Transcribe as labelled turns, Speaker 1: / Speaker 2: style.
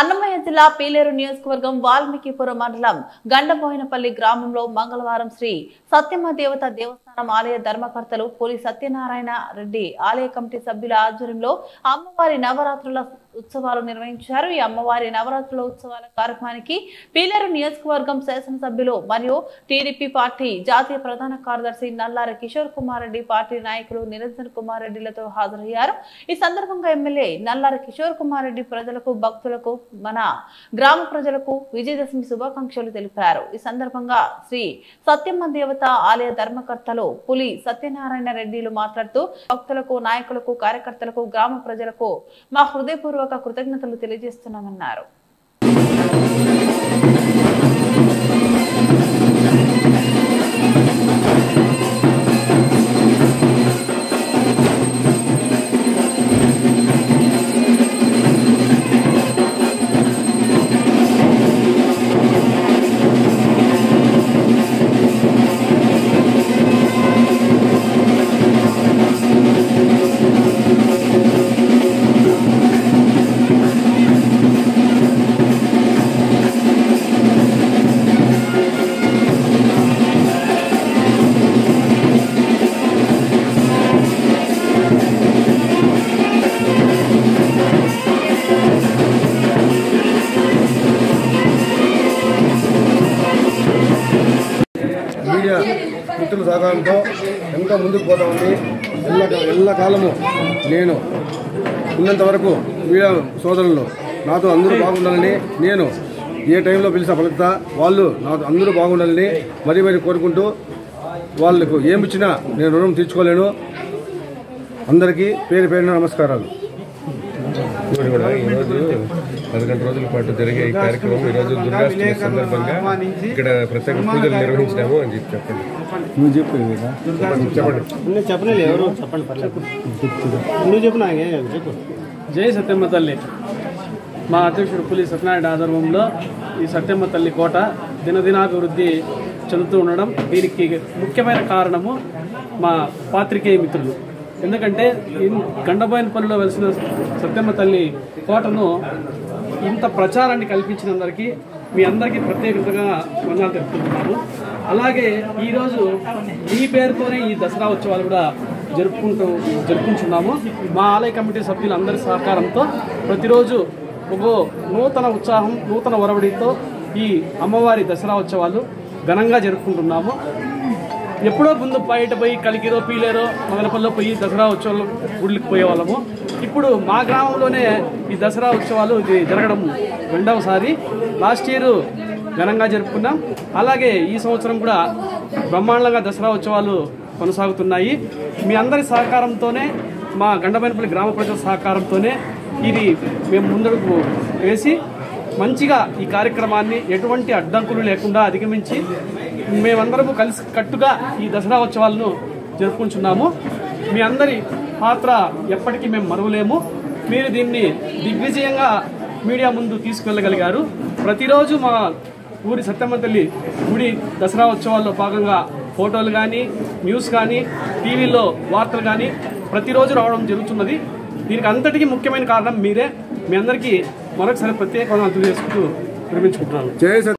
Speaker 1: అన్నమయ్య జిల్లా పీలేరు నియోజకవర్గం వాల్మీకిపురం మండలం గండబోయినపల్లి గ్రామంలో మంగళవారం శ్రీ సత్యమ్మ దేవత దేవస్థానం ఆలయ ధర్మకర్తలు పులి సత్యనారాయణ రెడ్డి ఆలయ కమిటీ సభ్యుల ఆధ్వర్యంలో అమ్మవారి నవరాత్రుల ఉత్సవాలు నిర్వహించారు। ఈ అమ్మవారి నవరాత్రుల ఉత్సవాల కార్యక్రమానికి పీలేరు నియోజకవర్గం శాసనసభ్యులు మరియు టీడీపీ పార్టీ జాతీయ ప్రధాన కార్యదర్శి నల్లారి కిషోర్ కుమార్ రెడ్డి, పార్టీ నాయకులు నిరంజన్ కుమార్ రెడ్డిలతో హాజరయ్యారు। ఈ సందర్భంగా ఎమ్మెల్యే నల్లారి కిషోర్ కుమార్ రెడ్డి ప్రజలకు, భక్తులకు, మన గ్రామ ప్రజలకు విజయదశమి శుభాకాంక్షలు తెలిపారు। ఈ సందర్భంగా శ్రీ సత్యమ్మ దేవత ఆలయ ధర్మకర్తలు పులి సత్యనారాయణ రెడ్డిలు మాట్లాడుతూ భక్తులకు, నాయకులకు, కార్యకర్తలకు, గ్రామ ప్రజలకు మా హృదయపూర్వక కృతజ్ఞతలు తెలియజేస్తున్నామన్నారు।
Speaker 2: మిత్రుల సహకారంతో ఇంకా ముందుకు పోతామని ఎల్లకాలము నేను ఉన్నంత వరకు మీడియా సోదరులు నాతో అందరూ బాగుండాలని, నేను ఏ టైంలో పిలిచిన పలుకుతా వాళ్ళు నాతో అందరూ బాగుండాలని మరీ కోరుకుంటూ, వాళ్ళకు ఏమిచ్చినా నేను రుణం తీర్చుకోలేను। అందరికీ పేరు పేరున నమస్కారాలు।
Speaker 3: ఈరోజు 11 రోజుల పాటు జరిగే ఈ కార్యక్రమం ఈరోజు దుర్గాష్టమి సందర్భంగా ఇక్కడ ప్రత్యేక పూజలు నిర్వహించాము అని చెప్పండి।
Speaker 2: నువ్వు చెప్పు
Speaker 4: చెప్పలేదు, ఎవరు చెప్పండి, పర్లేదు, నువ్వు చెప్పు, నాకే చెప్పు। జై సత్యమ్మ తల్లి। మా అధ్యక్షుడు పులి సత్యనారాయణ ఆధ్వర్యంలో ఈ సత్యమ్మ తల్లి కోట దినదినాభివృద్ధి చెందుతూ ఉండడం, దీనికి ముఖ్యమైన కారణము మా పాత్రికేయ మిత్రులు। ఎందుకంటే గండబోయినపల్లిలో వెలిసిన సత్యమ్మ తల్లి కోటను ఇంత ప్రచారాన్ని కల్పించినందరికీ మీ అందరికీ ప్రత్యేకంగా వందనాలు తెలుపుకుంటున్నాను। అలాగే ఈరోజు ఈ పేరుతోనే ఈ దసరా ఉత్సవాలు కూడా జరుపుకుంటున్నాము। మా ఆలయ కమిటీ సభ్యులందరి సహకారంతో ప్రతిరోజు ఒక నూతన ఉత్సాహం, నూతన ఒరవడితో ఈ అమ్మవారి దసరా ఉత్సవాలు ఘనంగా జరుపుకుంటున్నాము। ఎప్పుడో ముందు బయట పోయి కలికిరో, పీలేరో, మదనపల్లిలో పోయి దసరా ఉత్సవాలు గుడికి పోయేవాళ్ళము। ఇప్పుడు మా గ్రామంలోనే ఈ దసరా ఉత్సవాలు జరగడం రెండవసారి। లాస్ట్ ఇయర్ ఘనంగా జరుపుకున్నాం, అలాగే ఈ సంవత్సరం కూడా బ్రహ్మాండంగా దసరా ఉత్సవాలు కొనసాగుతున్నాయి। మీ అందరి సహకారంతోనే, మా గండబోయినపల్లి గ్రామ ప్రజల సహకారంతోనే ఇది మేము ముందడుగు వేసి మంచిగా ఈ కార్యక్రమాన్ని ఎటువంటి అడ్డంకులు లేకుండా అధిగమించి మేమందరము కలిసి కట్టుగా ఈ దసరా ఉత్సవాలను జరుపుకుంటున్నాము। మీ అందరి పాత్ర ఎప్పటికీ మేము మరువలేము। మీరు దీన్ని దిగ్విజయంగా మీడియా ముందు తీసుకెళ్ళగలిగారు। ప్రతిరోజు మా ఊరి సత్యమ్మ తల్లి గుడి దసరా ఉత్సవాల్లో భాగంగా ఫోటోలు కానీ, న్యూస్ కానీ, టీవీలో వార్తలు కానీ ప్రతిరోజు రావడం జరుగుతున్నది। దీనికి అంతటికీ ముఖ్యమైన కారణం మీరే। మీ అందరికీ మరొకసారి ప్రత్యేకంగా తెలియజేసుకుంటూ విరమించుకుంటున్నాను।